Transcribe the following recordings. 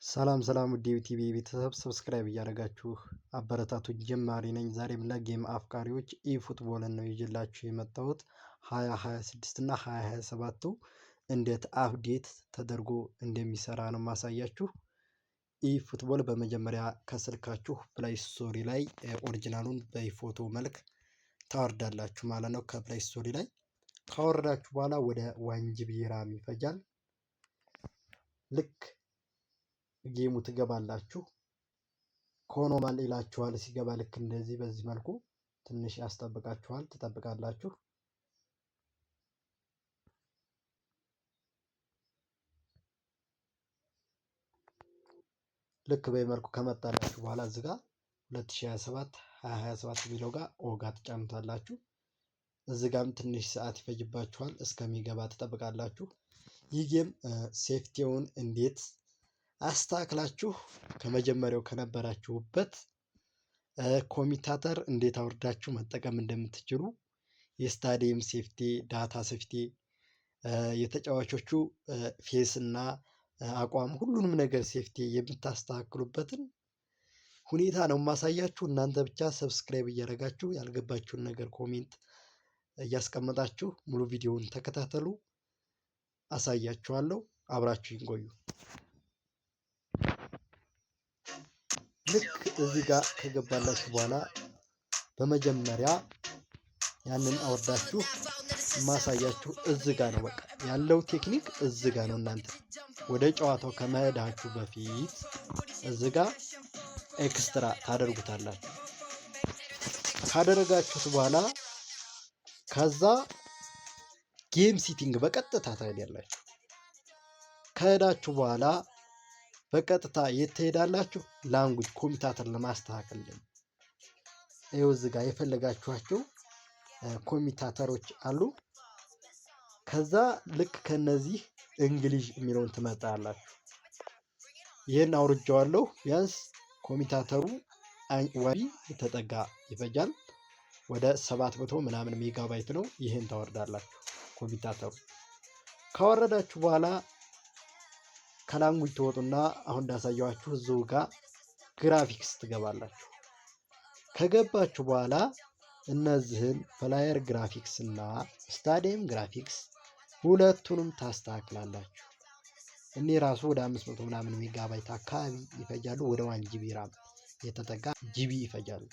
ሰላም ሰላም ውድ ቲቪ ቤተሰብ ሰብስክራይብ እያደረጋችሁ አበረታቱኝ። ጀማሪ ነኝ። ዛሬም ለጌም አፍቃሪዎች ፉትቦልን ነው ይዤላችሁ የመጣሁት። 2026 እና 2027 እንዴት አፕዴት ተደርጎ እንደሚሰራ ነው ማሳያችሁ። ፉትቦል በመጀመሪያ ከስልካችሁ ፕሌይ ስቶሪ ላይ ኦሪጂናሉን በፎቶ መልክ ታወርዳላችሁ ማለት ነው። ከፕሌይ ስቶሪ ላይ ካወረዳችሁ በኋላ ወደ ዋንጅቢራም ይፈጃል። ልክ ጌሙ ትገባላችሁ። ኮኖማል ይላችኋል። ሲገባ ልክ እንደዚህ በዚህ መልኩ ትንሽ ያስጠብቃችኋል። ትጠብቃላችሁ። ልክ በዚህ መልኩ ከመጣላችሁ በኋላ እዚህ ጋር 2027 2027 የሚለው ጋር ኦጋ ትጫኑታላችሁ። እዚህ ጋርም ትንሽ ሰዓት ይፈጅባችኋል። እስከሚገባ ትጠብቃላችሁ። ይህ ጌም ሴፍቲውን እንዴት አስተካክላችሁ ከመጀመሪያው ከነበራችሁበት ኮሚታተር እንዴት አውርዳችሁ መጠቀም እንደምትችሉ የስታዲየም ሴፍቲ፣ ዳታ ሴፍቲ፣ የተጫዋቾቹ ፌስ እና አቋም ሁሉንም ነገር ሴፍቲ የምታስተካክሉበትን ሁኔታ ነው ማሳያችሁ። እናንተ ብቻ ሰብስክራይብ እያደረጋችሁ ያልገባችሁን ነገር ኮሜንት እያስቀመጣችሁ ሙሉ ቪዲዮውን ተከታተሉ። አሳያችኋለሁ። አብራችሁ ይቆዩ። ልክ እዚህ ጋር ከገባላችሁ በኋላ በመጀመሪያ ያንን አወርዳችሁ ማሳያችሁ እዚህ ጋር ነው። በቃ ያለው ቴክኒክ እዚህ ጋር ነው። እናንተ ወደ ጨዋታው ከመሄዳችሁ በፊት እዚህ ጋር ኤክስትራ ታደርጉታላችሁ። ካደረጋችሁት በኋላ ከዛ ጌም ሲቲንግ በቀጥታ ታሄዳላችሁ። ከሄዳችሁ በኋላ በቀጥታ የት ትሄዳላችሁ? ላንጉጅ ኮሚታተር ለማስተካከል ነው። ይኸው እዚህ ጋር የፈለጋችኋቸው ኮሚታተሮች አሉ። ከዛ ልክ ከነዚህ እንግሊዝ የሚለውን ትመጣላችሁ። ይህን አውርጃዋለሁ። ቢያንስ ኮሚታተሩ ዋቢ የተጠጋ ይፈጃል። ወደ 700 ምናምን ሜጋባይት ነው። ይህን ታወርዳላችሁ። ኮሚታተሩ ካወረዳችሁ በኋላ ከላንጉጅ ትወጡና አሁን እንዳሳየዋችሁ እዚሁ ጋር ግራፊክስ ትገባላችሁ። ከገባችሁ በኋላ እነዚህን ፍላየር ግራፊክስ እና ስታዲየም ግራፊክስ ሁለቱንም ታስተካክላላችሁ። እኔ ራሱ ወደ 500 ምናምን ሜጋባይት አካባቢ ይፈጃሉ። ወደ 1 ጂቢ ራም የተጠጋ ጂቢ ይፈጃሉ።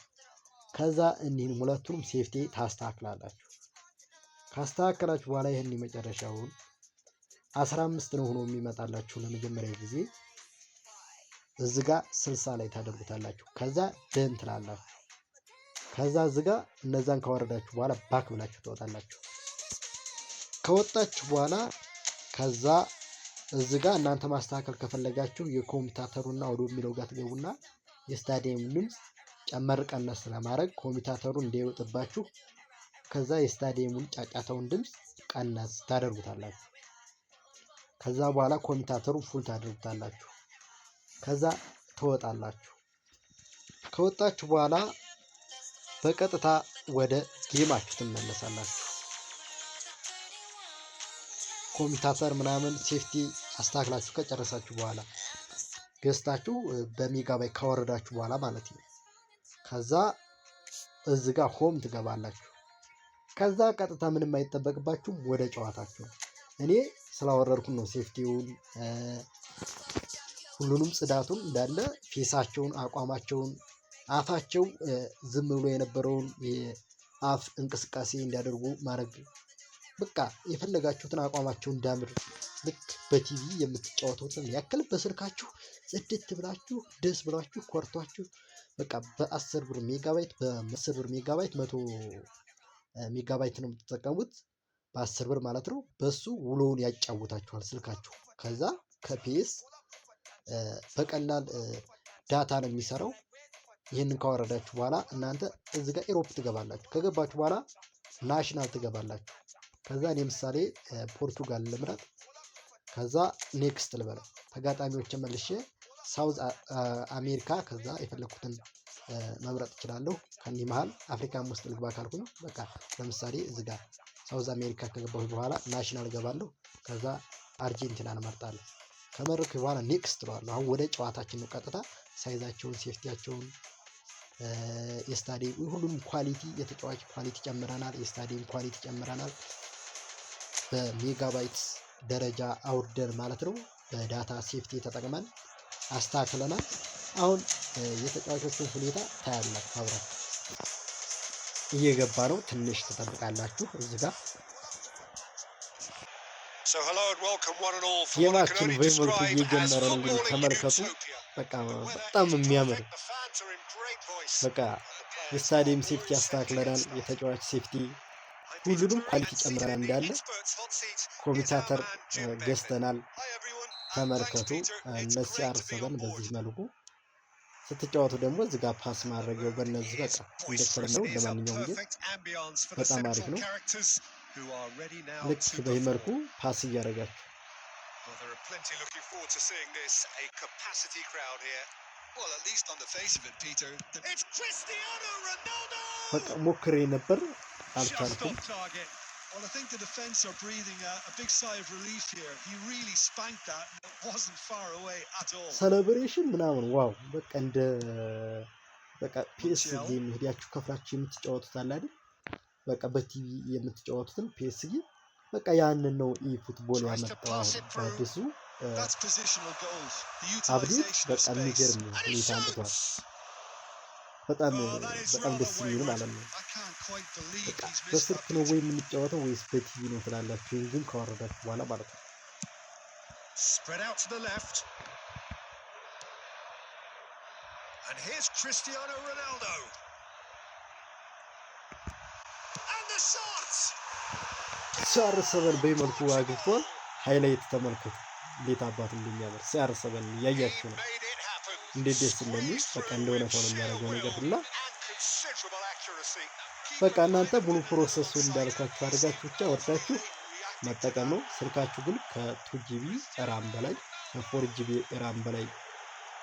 ከዛ እኒህን ሁለቱንም ሴፍቲ ታስተካክላላችሁ። ካስተካከላችሁ በኋላ ይህን የመጨረሻውን 15 ነው ሆኖ የሚመጣላችሁ ለመጀመሪያ ጊዜ። እዚህ ጋር 60 ላይ ታደርጉታላችሁ። ከዛ ደን ትላላችሁ። ከዛ እዚህ ጋር እነዛን ካወረዳችሁ በኋላ ባክ ብላችሁ ትወጣላችሁ። ከወጣችሁ በኋላ ከዛ እዚህ ጋር እናንተ ማስተካከል ከፈለጋችሁ የኮሚታተሩና ወደ የሚለው ጋር ትገቡና የስታዲየም ድምፅ ጨመር ቀነስ ለማድረግ ኮሚታተሩ እንዳይወጥባችሁ ከዛ የስታዲየሙን ጫጫታውን ድምፅ ቀነስ ታደርጉታላችሁ። ከዛ በኋላ ኮሚታተሩ ፉል ታደርጉታላችሁ። ከዛ ትወጣላችሁ። ከወጣችሁ በኋላ በቀጥታ ወደ ጌማችሁ ትመለሳላችሁ። ኮሚታተር ምናምን ሴፍቲ አስተካክላችሁ ከጨረሳችሁ በኋላ ገዝታችሁ በሜጋባይት ካወረዳችሁ በኋላ ማለት ነው። ከዛ እዚህ ጋር ሆም ትገባላችሁ። ከዛ ቀጥታ ምንም አይጠበቅባችሁም፣ ወደ ጨዋታችሁ። እኔ ስላወረድኩን ነው ሴፍቲውን ሁሉንም ጽዳቱን እንዳለ ፌሳቸውን፣ አቋማቸውን፣ አፋቸው ዝም ብሎ የነበረውን የአፍ እንቅስቃሴ እንዲያደርጉ ማድረግ በቃ የፈለጋችሁትን አቋማቸው እንዳምር ልክ በቲቪ የምትጫወቱትን ያክል በስልካችሁ ጽድት ብላችሁ ደስ ብላችሁ ኮርቷችሁ በቃ በ10 ብር ሜጋባይት በ10 ብር ሜጋባይት 100 ሜጋባይት ነው የምትጠቀሙት በ10 ብር ማለት ነው። በሱ ውሎውን ያጫውታችኋል ስልካችሁ። ከዛ ከፒኤስ በቀላል ዳታ ነው የሚሰራው። ይህንን ካወረዳችሁ በኋላ እናንተ እዚህ ጋር ኢሮፕ ትገባላችሁ። ከገባችሁ በኋላ ናሽናል ትገባላችሁ። ከዛ እኔ ምሳሌ ፖርቱጋል ልምረጥ። ከዛ ኔክስት ልበለው። ተጋጣሚዎች መልሼ ሳውዝ አሜሪካ ከዛ የፈለኩትን መምረጥ እችላለሁ። ከዚህ መሃል አፍሪካም ውስጥ ልግባ ካልኩኝ በቃ ለምሳሌ እዚህ ጋር ሳውዝ አሜሪካ ከገባሁ በኋላ ናሽናል ገባለሁ። ከዛ አርጀንቲናን እመርጣለሁ። ከመረኩ በኋላ ኔክስት ትለዋለሁ። አሁን ወደ ጨዋታችን ነው ቀጥታ ሳይዛቸውን፣ ሴፍቲያቸውን፣ የስታዲየም ሁሉም ኳሊቲ የተጫዋች ኳሊቲ ጨምረናል። የስታዲየም ኳሊቲ ጨምረናል። በሜጋባይት ደረጃ አውርደን ማለት ነው። በዳታ ሴፍቲ ተጠቅመን አስተካክለናል። አሁን የተጫዋቾችን ሁኔታ ታያላችሁ። አብራችሁ እየገባ ነው። ትንሽ ትጠብቃላችሁ። እዚህ ጋር ጌማችን በመልኩ እየጀመረ ነው። እንግዲህ ተመልከቱ። በቃ በጣም የሚያምር በቃ የስታዲየም ሴፍቲ አስተካክለናል። የተጫዋች ሴፍቲ ሁሉንም ኳሊቲ ጨምረናል። እንዳለ ኮሚታተር ገዝተናል። ተመልከቱ። እነዚህ አርሰበን በዚህ መልኩ ስትጫወቱ ደግሞ እዚህ ጋር ፓስ ማድረጊያው በእነዚህ በቃ እንደተለመደው ለማንኛውም ጊዜ በጣም አሪፍ ነው። ልክ በዚህ መልኩ ፓስ እያደረጋችሁ በቃ ሞክሬ ነበር አልቻልኩም። Well, I think the defense are breathing a big sigh of relief here. He really spanked that. It wasn't far away at all. Celebration ምናምን ዋው በቃ እንደ በቃ PSG ሄዳችሁ ከፍላችሁ የምትጫወቱት አለ አይደል? በቃ በቲቪ የምትጫወቱትን PSG በቃ ያንን ነው ፉትቦል ያመጣው አዲሱ አብዴት በቃ የሚገርም ሁኔታ አምጥቷል። በጣም ደስ የሚል ማለት ነው። በቃ በስልክ ነው ወይ የምንጫወተው ወይስ በቲቪ ነው ትላላችሁ? ግን ካወረዳችሁ በኋላ ማለት ነው። Spread out to the left. And here's Cristiano Ronaldo. And the shot. ሲያርሰበን በመልኩ አግብቷል። ሃይላይት ተመልከቱ። እንዴት አባት እንደሚያምር ሲያርሰበን ያያችሁ ነው። እንዴት ደስ እንደሚል በቃ እንደሆነ ሰው ነው የሚያደርገው ነገር ሁላ በቃ እናንተ ሙሉ ፕሮሰሱን እንዳልኳችሁ አድርጋችሁ ብቻ ወርዳችሁ መጠቀም ነው። ስልካችሁ ግን ከ2GB ራም በላይ ከ4GB ራም በላይ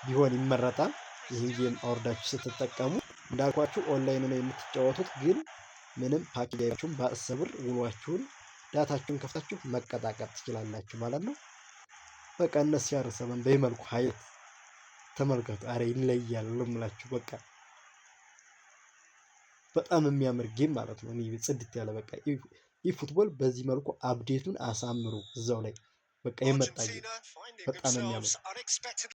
ቢሆን ይመረጣል። ይህን ጌም አወርዳችሁ ስትጠቀሙ እንዳልኳችሁ ኦንላይን ነው የምትጫወቱት፣ ግን ምንም ፓኬጅ አይችሁም። በ10 ብር ውሏችሁን ዳታችሁን ከፍታችሁ መቀጣቀጥ ትችላላችሁ ማለት ነው። በቃ እነሱ ያርሰበን በመልኩ ሀይት ተመልከቱ። አረ ይለያል ልምላችሁ በቃ በጣም የሚያምር ጌም ማለት ነው። እኔ ጽድት ያለ በቃ ፉትቦል በዚህ መልኩ አፕዴቱን አሳምሩ እዛው ላይ በቃ የመጣ ጌም በጣም የሚያምር